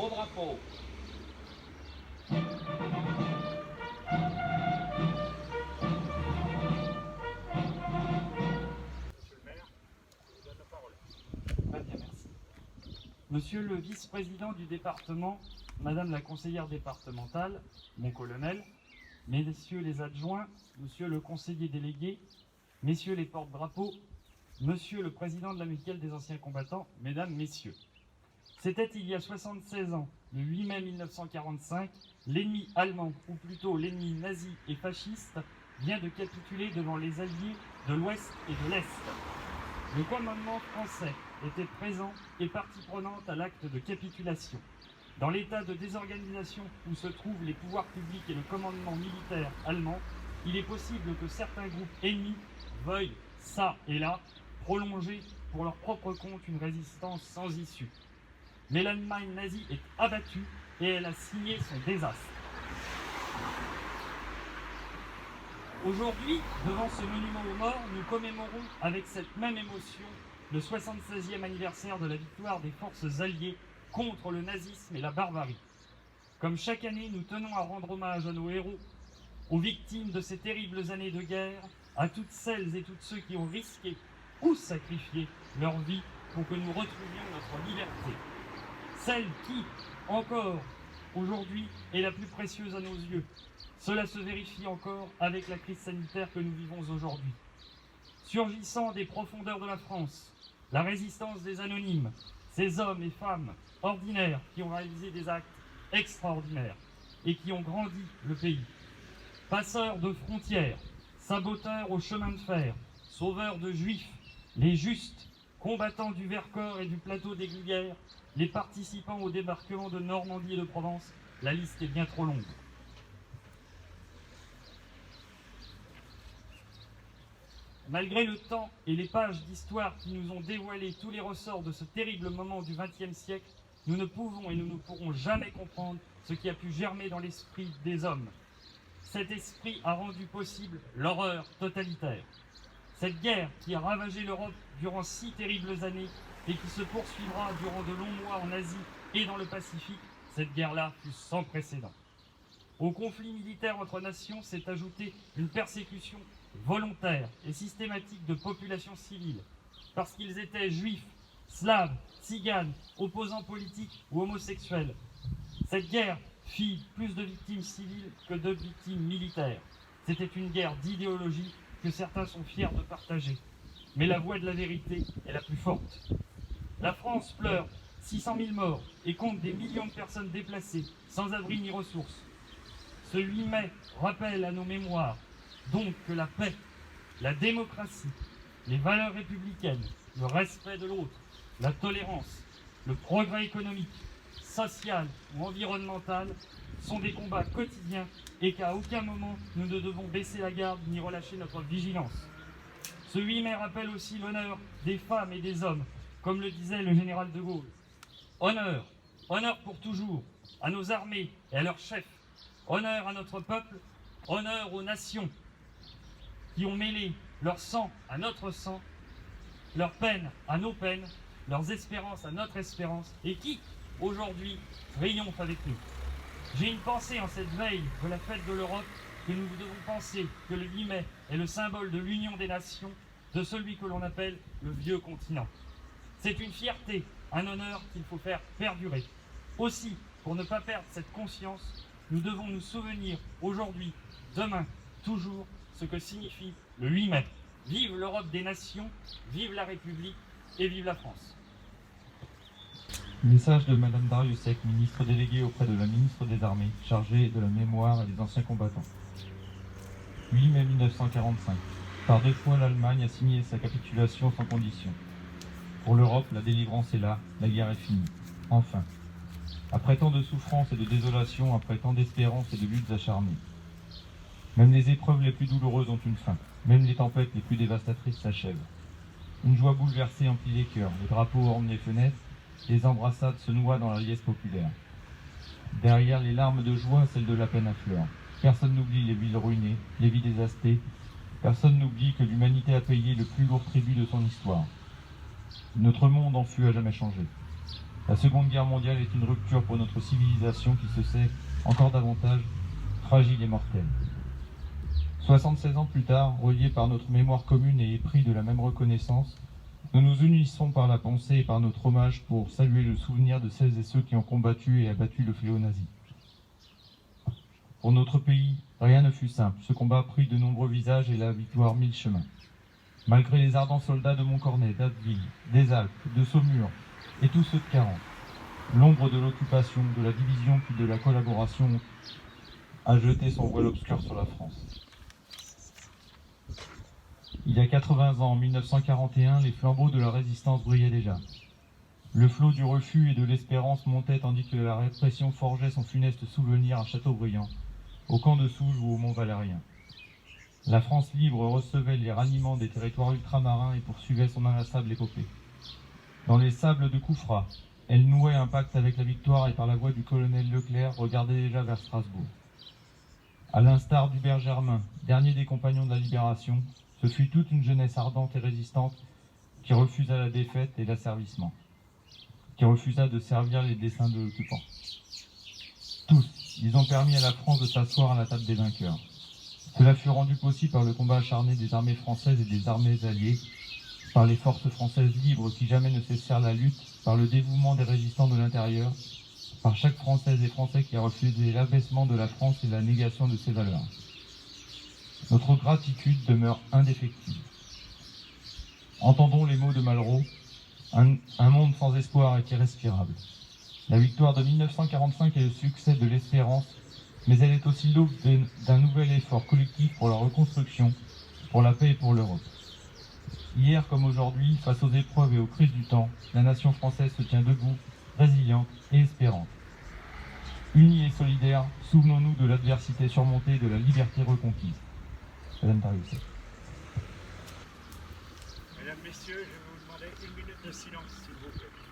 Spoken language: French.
Au drapeau. Monsieur le maire, je vous donne la parole. Très bien, merci. Monsieur le vice-président du département, Madame la conseillère départementale, mon colonel, Messieurs les adjoints, Monsieur le conseiller délégué, Messieurs les porte-drapeaux, Monsieur le président de l'amicale des anciens combattants, Mesdames, Messieurs. C'était il y a 76 ans, le 8 mai 1945, l'ennemi allemand, ou plutôt l'ennemi nazi et fasciste, vient de capituler devant les alliés de l'Ouest et de l'Est. Le commandement français était présent et partie prenante à l'acte de capitulation. Dans l'état de désorganisation où se trouvent les pouvoirs publics et le commandement militaire allemand, il est possible que certains groupes ennemis veuillent, ça et là, prolonger pour leur propre compte une résistance sans issue. Mais l'Allemagne nazie est abattue et elle a signé son désastre. Aujourd'hui, devant ce monument aux morts, nous commémorons avec cette même émotion le 76e anniversaire de la victoire des forces alliées contre le nazisme et la barbarie. Comme chaque année, nous tenons à rendre hommage à nos héros, aux victimes de ces terribles années de guerre, à toutes celles et tous ceux qui ont risqué ou sacrifié leur vie pour que nous retrouvions notre liberté. Celle qui, encore aujourd'hui, est la plus précieuse à nos yeux. Cela se vérifie encore avec la crise sanitaire que nous vivons aujourd'hui. Surgissant des profondeurs de la France, la résistance des anonymes, ces hommes et femmes ordinaires qui ont réalisé des actes extraordinaires et qui ont grandi le pays. Passeurs de frontières, saboteurs au chemin de fer, sauveurs de juifs, les justes, combattants du Vercors et du plateau des Glières, les participants au débarquement de Normandie et de Provence, la liste est bien trop longue. Malgré le temps et les pages d'histoire qui nous ont dévoilé tous les ressorts de ce terrible moment du XXe siècle, nous ne pouvons et nous ne pourrons jamais comprendre ce qui a pu germer dans l'esprit des hommes. Cet esprit a rendu possible l'horreur totalitaire. Cette guerre qui a ravagé l'Europe durant 6 terribles années et qui se poursuivra durant de longs mois en Asie et dans le Pacifique, cette guerre-là fut sans précédent. Au conflit militaire entre nations s'est ajoutée une persécution volontaire et systématique de populations civiles, parce qu'ils étaient juifs, slaves, tziganes, opposants politiques ou homosexuels. Cette guerre fit plus de victimes civiles que de victimes militaires. C'était une guerre d'idéologie que certains sont fiers de partager. Mais la voix de la vérité est la plus forte. La France pleure 600 000 morts et compte des millions de personnes déplacées, sans abri ni ressources. Ce 8 mai rappelle à nos mémoires donc que la paix, la démocratie, les valeurs républicaines, le respect de l'autre, la tolérance, le progrès économique, social ou environnemental sont des combats quotidiens et qu'à aucun moment nous ne devons baisser la garde ni relâcher notre vigilance. Ce 8 mai rappelle aussi l'honneur des femmes et des hommes, comme le disait le général de Gaulle. Honneur, honneur pour toujours, à nos armées et à leurs chefs. Honneur à notre peuple, honneur aux nations qui ont mêlé leur sang à notre sang, leur peine à nos peines, leurs espérances à notre espérance, et qui, aujourd'hui, triomphent avec nous. J'ai une pensée en cette veille de la fête de l'Europe que nous devons penser que le 8 mai est le symbole de l'union des nations, de celui que l'on appelle le vieux continent. C'est une fierté, un honneur qu'il faut faire perdurer. Aussi, pour ne pas perdre cette conscience, nous devons nous souvenir aujourd'hui, demain, toujours, ce que signifie le 8 mai. Vive l'Europe des nations, vive la République et vive la France. Message de Madame Dariussec, ministre déléguée auprès de la ministre des Armées, chargée de la mémoire et des anciens combattants. 8 mai 1945. Par 2 fois, l'Allemagne a signé sa capitulation sans condition. Pour l'Europe, la délivrance est là, la guerre est finie. Enfin. Après tant de souffrances et de désolation, après tant d'espérances et de luttes acharnées. Même les épreuves les plus douloureuses ont une fin. Même les tempêtes les plus dévastatrices s'achèvent. Une joie bouleversée emplit les cœurs, les drapeaux ornent les fenêtres, les embrassades se noient dans la liesse populaire. Derrière les larmes de joie, celles de la peine affleurent. Personne n'oublie les villes ruinées, les vies dévastées. Personne n'oublie que l'humanité a payé le plus lourd tribut de son histoire. Notre monde en fut à jamais changé. La Seconde Guerre mondiale est une rupture pour notre civilisation qui se sait encore davantage fragile et mortelle. 76 ans plus tard, reliés par notre mémoire commune et épris de la même reconnaissance, nous nous unissons par la pensée et par notre hommage pour saluer le souvenir de celles et ceux qui ont combattu et abattu le fléau nazi. Pour notre pays, rien ne fut simple. Ce combat prit de nombreux visages et la victoire mille chemins. Malgré les ardents soldats de Montcornet, d'Abbeville, des Alpes, de Saumur et tous ceux de Caron, l'ombre de l'occupation, de la division puis de la collaboration a jeté son voile obscur sur la France. Il y a 80 ans, en 1941, les flambeaux de la résistance brillaient déjà. Le flot du refus et de l'espérance montait tandis que la répression forgeait son funeste souvenir à Châteaubriand, au camp de Souges ou au Mont-Valérien. La France libre recevait les raniments des territoires ultramarins et poursuivait son inlassable épopée. Dans les sables de Coufra, elle nouait un pacte avec la victoire et par la voix du colonel Leclerc regardait déjà vers Strasbourg. À l'instar d'Hubert Germain, dernier des compagnons de la Libération, ce fut toute une jeunesse ardente et résistante qui refusa la défaite et l'asservissement, qui refusa de servir les desseins de l'occupant. Tous, ils ont permis à la France de s'asseoir à la table des vainqueurs. Cela fut rendu possible par le combat acharné des armées françaises et des armées alliées, par les forces françaises libres qui jamais ne cessèrent la lutte, par le dévouement des résistants de l'intérieur, par chaque Française et Français qui a refusé l'abaissement de la France et la négation de ses valeurs. Notre gratitude demeure indéfectible. Entendons les mots de Malraux, un monde sans espoir est irrespirable. La victoire de 1945 est le succès de l'espérance, mais elle est aussi l'aube d'un nouvel effort collectif pour la reconstruction, pour la paix et pour l'Europe. Hier comme aujourd'hui, face aux épreuves et aux crises du temps, la nation française se tient debout, résiliente et espérante. Unis et solidaires, souvenons-nous de l'adversité surmontée et de la liberté reconquise. Madame Tariusset. Mesdames, Messieurs, je vais vous demander 1 minute de silence, s'il vous plaît.